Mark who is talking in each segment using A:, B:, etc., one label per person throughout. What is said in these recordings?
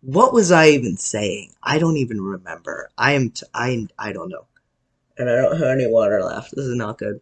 A: What was I even saying? I don't even remember. I don't know. And I don't have any water left. This is not good.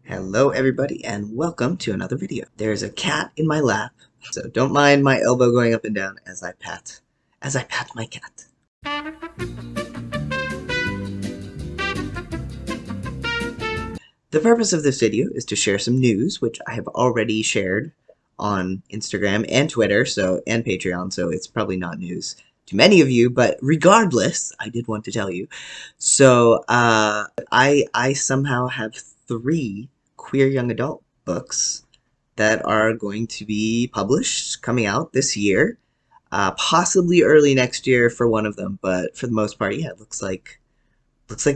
A: Hello everybody and welcome to another video. There's a cat in my lap, so don't mind my elbow going up and down as I pat my cat. The purpose of this video is to share some news, which I have already shared on Instagram and Twitter, and Patreon, so it's probably not news to many of you, but regardless, I did want to tell you. So, I somehow have 3 queer young adult books that are going to be published, coming out this year, possibly early next year for one of them, but for the most part, yeah, it looks like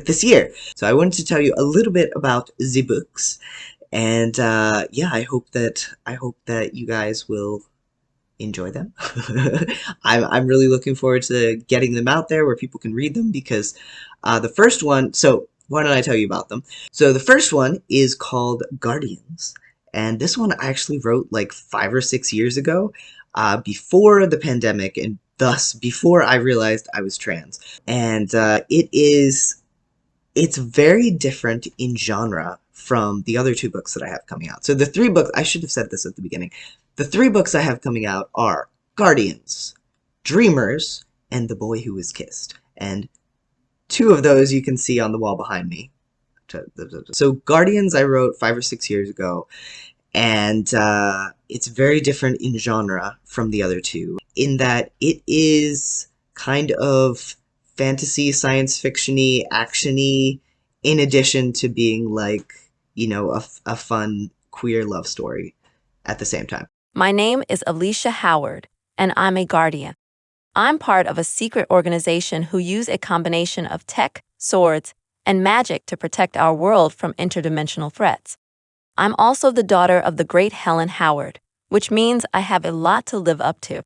A: this year. So I wanted to tell you a little bit about the books, and yeah, I hope that you guys will enjoy them. I'm really looking forward to getting them out there where people can read them, because the first one, so why don't I tell you about them? So the first one is called Guardians, and this one I actually wrote like 5 or 6 years ago, before the pandemic, and thus before I realized I was trans. And it's very different in genre from the other 2 books that I have coming out. So the 3 books, I should have said this at the beginning. The 3 books I have coming out are Guardians, Dreamers, and The Boy Who Was Kissed. And 2 of those you can see on the wall behind me. So Guardians I wrote 5 or 6 years ago, and it's very different in genre from the other 2, in that it is kind of fantasy, science fiction-y, action-y, in addition to being like, you know, a fun queer love story at the same time.
B: My name is Alicia Howard, and I'm a guardian. I'm part of a secret organization who use a combination of tech, swords, and magic to protect our world from interdimensional threats. I'm also the daughter of the great Helen Howard, which means I have a lot to live up to.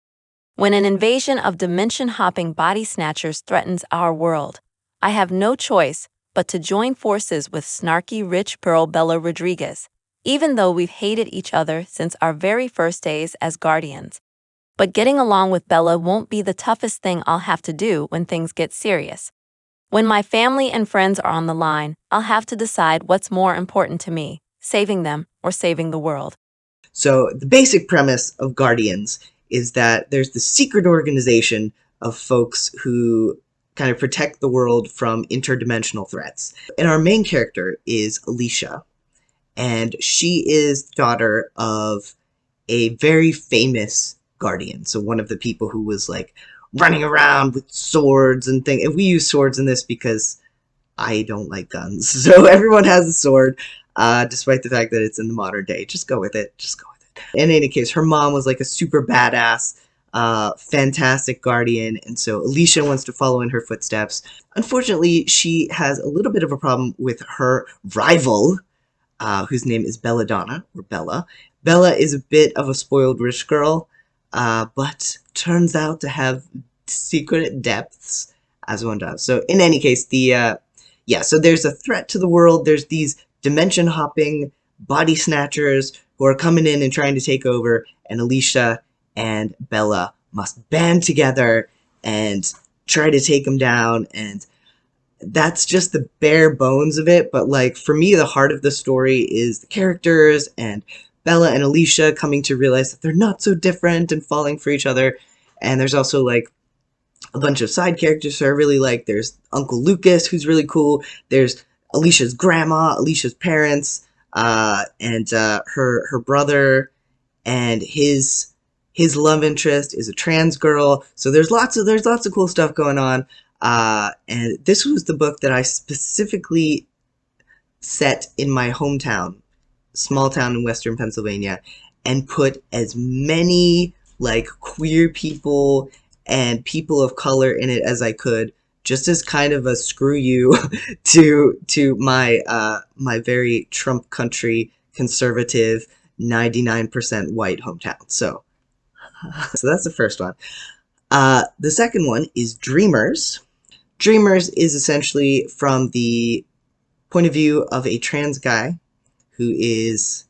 B: When an invasion of dimension-hopping body snatchers threatens our world, I have no choice but to join forces with snarky rich Pearl Bella Rodriguez, even though we've hated each other since our very first days as guardians. But getting along with Bella won't be the toughest thing I'll have to do when things get serious. When my family and friends are on the line, I'll have to decide what's more important to me, saving them or saving the world.
A: So the basic premise of Guardians is that there's the secret organization of folks who kind of protect the world from interdimensional threats. And our main character is Alicia, and she is the daughter of a very famous guardian. So one of the people who was like running around with swords and things. And we use swords in this because I don't like guns. So everyone has a sword, despite the fact that it's in the modern day. Just go with it. Just go with it. In any case, her mom was like a super badass, fantastic guardian, and so Alicia wants to follow in her footsteps. Unfortunately, she has a little bit of a problem with her rival, whose name is Belladonna, or Bella. Bella is a bit of a spoiled rich girl, but turns out to have secret depths, as one does. So in any case, so there's a threat to the world. There's these dimension-hopping body snatchers who are coming in and trying to take over, and Alicia and Bella must band together and try to take them down, and that's just the bare bones of it. But like, for me, the heart of the story is the characters and Bella and Alicia coming to realize that they're not so different and falling for each other. And there's also like a bunch of side characters who I really like. There's Uncle Lucas, who's really cool. There's Alicia's grandma, Alicia's parents, and her brother, and his love interest is a trans girl. So there's lots of cool stuff going on. And this was the book that I specifically set in my hometown, small town in Western Pennsylvania, and put as many like queer people and people of color in it as I could, just as kind of a screw you to my my very Trump country conservative 99% white hometown. So that's the first one. The second one is Dreamers. Dreamers is essentially from the point of view of a trans guy who is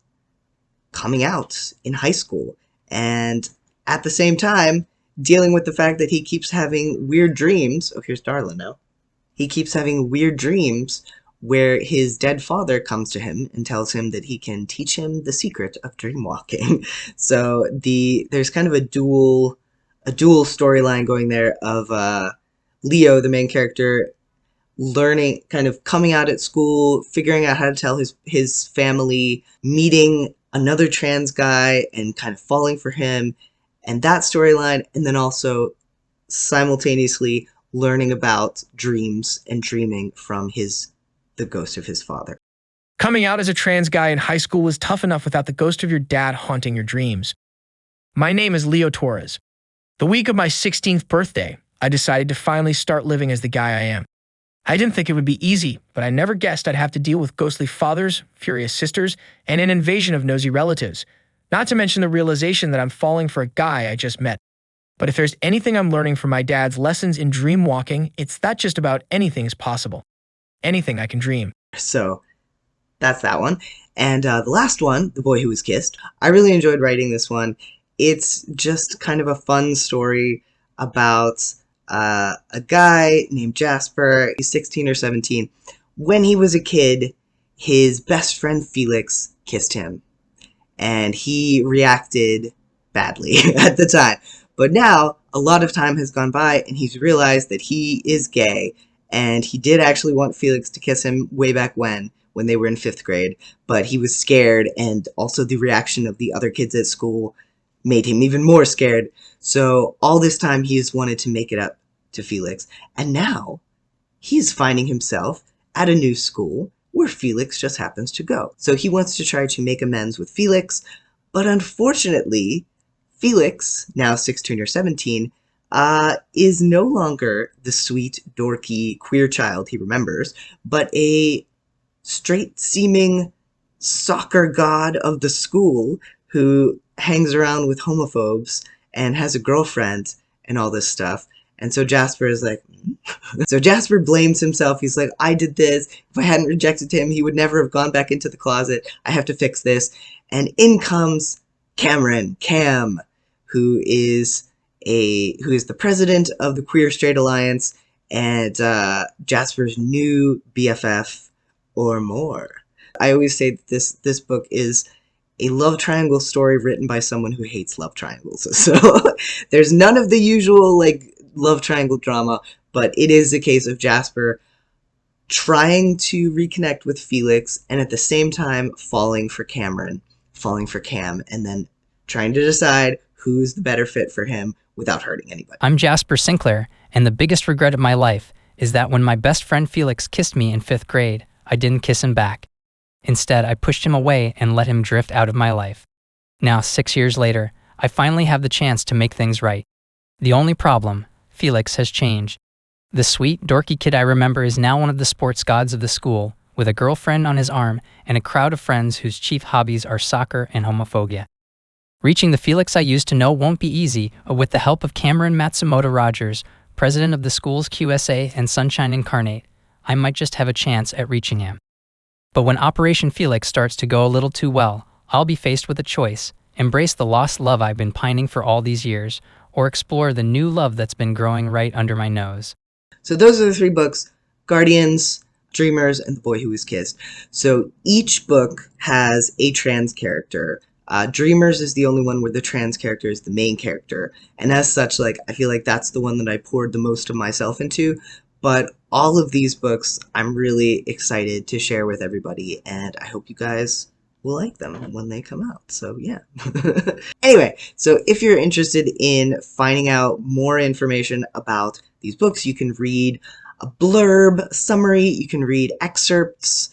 A: coming out in high school, and at the same time dealing with the fact that he keeps having weird dreams. Oh, here's Darla now. He keeps having weird dreams where his dead father comes to him and tells him that he can teach him the secret of dream walking. So there's kind of a dual storyline going there of Leo, the main character, learning, kind of coming out at school, figuring out how to tell his family, meeting another trans guy and kind of falling for him, and that storyline, and then also simultaneously learning about dreams and dreaming from the ghost of his father.
C: Coming out as a trans guy in high school was tough enough without the ghost of your dad haunting your dreams. My name is Leo Torres. The week of my 16th birthday, I decided to finally start living as the guy I am. I didn't think it would be easy, but I never guessed I'd have to deal with ghostly fathers, furious sisters, and an invasion of nosy relatives. Not to mention the realization that I'm falling for a guy I just met. But if there's anything I'm learning from my dad's lessons in dream walking, it's that just about anything is possible. Anything I can dream.
A: So that's that one. And the last one, The Boy Who Was Kissed. I really enjoyed writing this one. It's just kind of a fun story about a guy named Jasper. He's 16 or 17. When he was a kid, his best friend Felix kissed him, and he reacted badly at the time. But now, a lot of time has gone by, and he's realized that he is gay, and he did actually want Felix to kiss him way back when they were in 5th grade, but he was scared, and also the reaction of the other kids at school made him even more scared. So all this time he has wanted to make it up to Felix, and now he's finding himself at a new school where Felix just happens to go. So he wants to try to make amends with Felix, but unfortunately, Felix, now 16 or 17, is no longer the sweet, dorky, queer child he remembers, but a straight-seeming soccer god of the school who hangs around with homophobes and has a girlfriend and all this stuff. And so Jasper is like, So Jasper blames himself. He's like, I did this. If I hadn't rejected him, he would never have gone back into the closet. I have to fix this. And in comes Cam, who is the president of the Queer Straight Alliance and Jasper's new BFF or more. I always say that this book is a love triangle story written by someone who hates love triangles. So there's none of the usual like love triangle drama, but it is a case of Jasper trying to reconnect with Felix and at the same time falling for Cam, and then trying to decide who's the better fit for him without hurting anybody.
D: I'm Jasper Sinclair, and the biggest regret of my life is that when my best friend Felix kissed me in 5th grade, I didn't kiss him back. Instead, I pushed him away and let him drift out of my life. Now, 6 years later, I finally have the chance to make things right. The only problem, Felix has changed. The sweet, dorky kid I remember is now one of the sports gods of the school, with a girlfriend on his arm and a crowd of friends whose chief hobbies are soccer and homophobia. Reaching the Felix I used to know won't be easy, but with the help of Cameron Matsumoto Rogers, president of the school's QSA and Sunshine Incarnate, I might just have a chance at reaching him. But when Operation Felix starts to go a little too well, I'll be faced with a choice: embrace the lost love I've been pining for all these years, or explore the new love that's been growing right under my nose.
A: So those are the 3 books: Guardians, Dreamers, and The Boy Who Was Kissed. So each book has a trans character. Dreamers is the only one where the trans character is the main character, and as such, like, I feel like that's the one that I poured the most of myself into. But all of these books I'm really excited to share with everybody, and I hope you guys will like them when they come out. So yeah. Anyway, so if you're interested in finding out more information about these books, you can read a blurb, summary, you can read excerpts.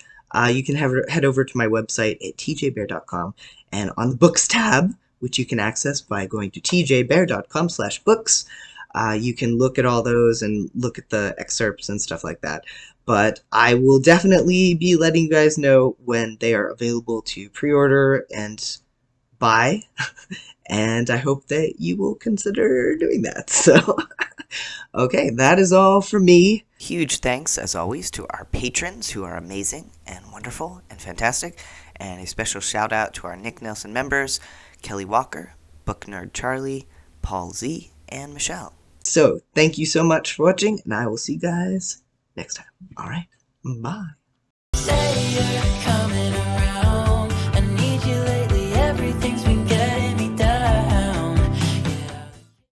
A: You can head over to my website at tjbear.com, and on the books tab, which you can access by going to tjbear.com/books, you can look at all those and look at the excerpts and stuff like that. But I will definitely be letting you guys know when they are available to pre-order and buy, and I hope that you will consider doing that. So, okay, that is all from me. Huge thanks, as always, to our patrons who are amazing and wonderful and fantastic.
E: And a special shout out to our Nick Nelson members, Kelly Walker, Book Nerd Charlie, Paul Z, and Michelle.
A: So, thank you so much for watching, and I will see you guys next time. All right, bye.
F: Say you're coming around.